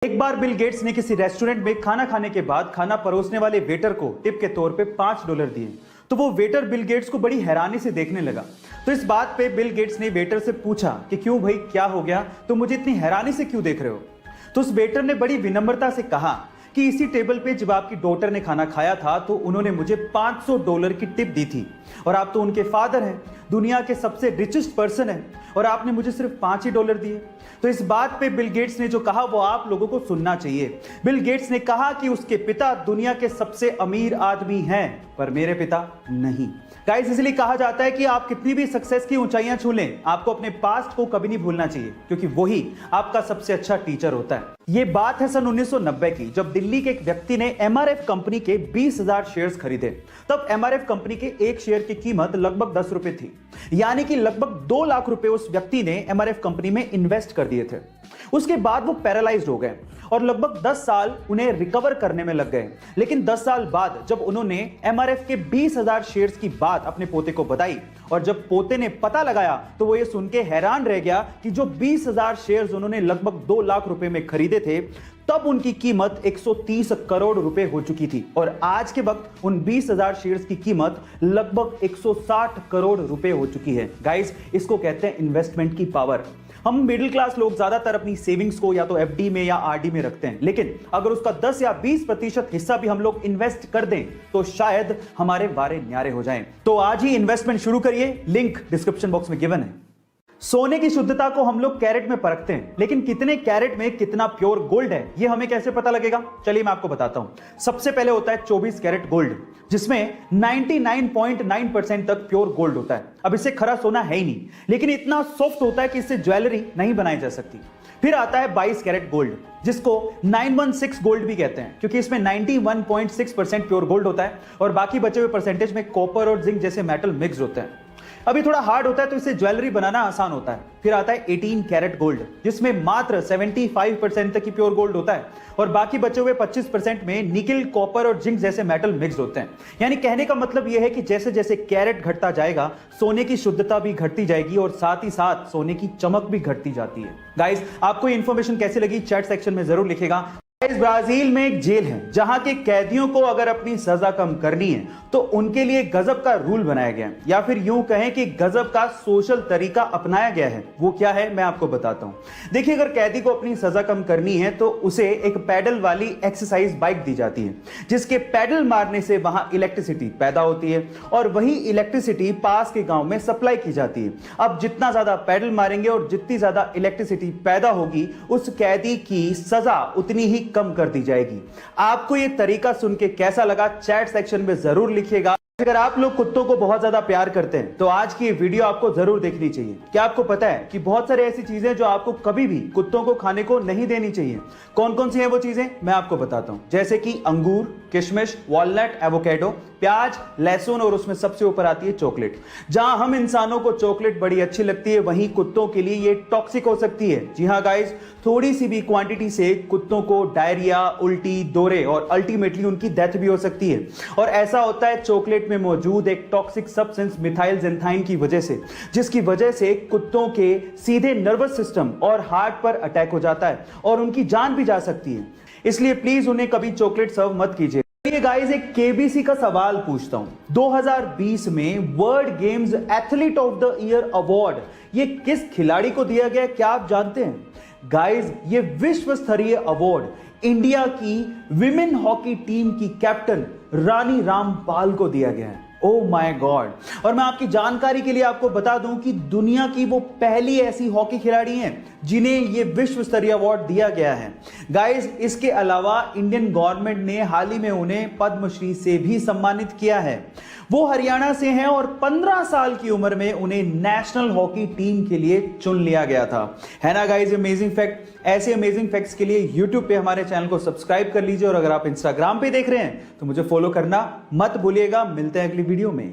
एक बार Bill Gates ने किसी रेस्टोरेंट में खाना खाने के बाद खाना परोसने वाले वेटर को टिप के तौर पे $5 दिए। तो वो वेटर बिल गेट्स को बड़ी हैरानी से देखने लगा। तो इस बात पे बिल गेट्स ने वेटर से पूछा कि क्यों भाई, क्या हो गया, तुम मुझे इतनी हैरानी से क्यों देख रहे हो। तो उस वेटर ने बड़ी विनम्रता से कहा कि इसी टेबल पे जब आपकी डॉटर ने खाना खाया था तो उन्होंने मुझे $500 की टिप दी थी, और आप तो उनके फादर हैं, दुनिया के सबसे रिचेस्ट पर्सन हैं, और आपने मुझे सिर्फ $5 ही दिए। तो इस बात पे बिल गेट्स ने जो कहा वो आप लोगों को सुनना चाहिए। बिल गेट्स ने कहा कि उसके पिता दुनिया के सबसे अमीर आदमी हैं, पर मेरे पिता नहीं। गाइस, इसलिए कहा जाता है कि आप कितनी भी सक्सेस की ऊंचाइयां छू लें, आपको अपने पास्ट को कभी नहीं भूलना चाहिए, क्योंकि वही आपका सबसे अच्छा टीचर होता है। ये बात है सन 1990 की, जब दिल्ली के एक व्यक्ति ने एमआरएफ कंपनी के 20,000 शेयर्स खरीदे। तब एमआरएफ कंपनी के एक शेयर की कीमत लगभग 10 रुपए थी, यानी कि लगभग 2 लाख रुपए उस व्यक्ति ने एमआरएफ कंपनी में इन्वेस्ट कर दिए थे। उसके बाद वो पैरालाइज्ड हो गए और लगभग 10 साल उन्हें रिकवर करने में लग गए। लेकिन 10 साल बाद जब उन्होंने एमआरएफ के 20,000 शेयर्स की बात अपने पोते को बताई, और जब पोते ने पता लगाया, तो वो ये सुन के हैरान रह गया कि जो 20,000 शेयर्स उन्होंने लगभग 2 लाख रुपए में खरीदे थे, तब उनकी कीमत 130 करोड़ रुपए हो चुकी थी, और आज के वक्त उन 20,000 शेयर्स की कीमत लगभग 160 करोड़ रुपए हो चुकी है। गाइस, इसको कहते हैं इन्वेस्टमेंट की पावर। हम मिडिल क्लास लोग ज्यादातर अपनी सेविंग्स को या तो एफडी में या आरडी में रखते हैं, लेकिन अगर उसका 10 या 20% हिस्सा भी हम लोग इन्वेस्ट कर दें तो शायद हमारे वारे न्यारे हो जाएं। तो आज ही इन्वेस्टमेंट शुरू करिए, लिंक डिस्क्रिप्शन बॉक्स में गिवन है। सोने की शुद्धता को हम लोग कैरेट में परखते हैं, लेकिन कितने कैरेट में कितना प्योर गोल्ड है ये हमें कैसे पता लगेगा? चलिए मैं आपको बताता हूं। सबसे पहले होता है 24 कैरेट गोल्ड, जिसमें 99.9% तक प्योर गोल्ड होता है। अब इससे खरा सोना है ही नहीं, लेकिन इतना सॉफ्ट होता है कि इससे ज्वेलरी नहीं बनाई जा सकती। फिर आता है 22 कैरेट गोल्ड, जिसको 916 गोल्ड भी कहते हैं, क्योंकि इसमें 91.6% प्योर गोल्ड होता है और बाकी बचे हुए परसेंटेज में कॉपर और जिंक जैसे मेटल मिक्स होते हैं। अभी थोड़ा हार्ड होता है तो इसे ज्वेलरी बनाना आसान होता है। फिर आता है 18 कैरेट गोल्ड, जिसमें मात्र 75% तक की प्योर गोल्ड होता है और बाकी बचे हुए 25% में निकल, कॉपर और जिंक जैसे मेटल मिक्स होते हैं। यानी कहने का मतलब यह है कि जैसे जैसे कैरेट घटता जाएगा, सोने की शुद्धता भी घटती जाएगी और साथ ही साथ सोने की चमक भी घटती जाती है। गाइस, आपको ये इंफॉर्मेशन कैसी लगी चैट सेक्शन में जरूर लिखेगा। ब्राजील में एक जेल है जहां के कैदियों को अगर अपनी सजा कम करनी है तो उनके लिए गजब का रूल बनाया गया है, या फिर यूं कहें कि गजब का सोशल तरीका अपनाया गया है। वो क्या है मैं आपको बताता हूं। देखिए, अगर कैदी को अपनी सजा कम करनी है तो उसे एक पैडल वाली एक्सरसाइज बाइक दी जाती है, जिसके पैडल मारने से वहां इलेक्ट्रिसिटी पैदा होती है और वही इलेक्ट्रिसिटी पास के गांव में सप्लाई की जाती है। अब जितना ज्यादा पैडल मारेंगे और जितनी ज्यादा इलेक्ट्रिसिटी पैदा होगी, उस कैदी की सजा उतनी ही कम कर दी जाएगी। आपको यह तरीका सुन के कैसा लगा चैट सेक्शन में जरूर लिखिएगा। अगर आप लोग कुत्तों को बहुत ज्यादा प्यार करते हैं तो आज की ये वीडियो आपको जरूर देखनी चाहिए। क्या आपको पता है कि बहुत सारी ऐसी चीजें जो आपको कभी भी कुत्तों को खाने को नहीं देनी चाहिए? कौन कौन सी हैं वो चीजें मैं आपको बताता हूं, जैसे कि अंगूर, किशमिश, वॉलनट, एवोकेडो, प्याज, लहसुन और उसमें सबसे ऊपर आती है चॉकलेट। जहां हम इंसानों को चॉकलेट बड़ी अच्छी लगती है, वहीं कुत्तों के लिए ये टॉक्सिक हो सकती है। जी हां गाइस, थोड़ी सी भी क्वांटिटी से कुत्तों को डायरिया, उल्टी, दौरे और अल्टीमेटली उनकी डेथ भी हो सकती है। और ऐसा होता है चॉकलेट में मौजूद एक टॉक्सिक सब्सटेंस मिथाइल ज़ेंथाइन की वजह से, जिसकी वजह से कुत्तों के सीधे नर्वस सिस्टम और हार्ट पर अटैक हो जाता है और उनकी जान भी जा सकती है। इसलिए प्लीज उन्हें कभी चॉकलेट सर्व मत कीजिए। ये गाइस, एक केबीसी का सवाल पूछता हूं। 2020 में world games athlete of the year award ये किस खिलाड़ी को दिया गया, क्या आप जानते हैं? गाइस, ये विश्व स्तरीय अवार्ड इंडिया की विमेन हॉकी टीम की कैप्टन रानी रामपाल को दिया गया है। Oh my God. और मैं आपकी जानकारी के लिए आपको बता दूं कि दुनिया की वो पहली ऐसी हॉकी खिलाड़ी हैं जिन्हें ये विश्व स्तरीय अवार्ड दिया गया है। गाइस, इसके अलावा इंडियन गवर्नमेंट ने हाल ही में उन्हें पद्मश्री से भी सम्मानित किया है। वो हरियाणा से हैं और 15 साल की उम्र में उन्हें नेशनल हॉकी टीम के लिए चुन लिया गया था। है ना गाइस अमेजिंग फैक्ट? ऐसे अमेजिंग फैक्ट्स के लिए YouTube पे हमारे चैनल को सब्सक्राइब कर लीजिए और अगर आप Instagram पे देख रहे हैं तो मुझे फॉलो करना मत भूलिएगा। मिलते हैं अगली वीडियो में।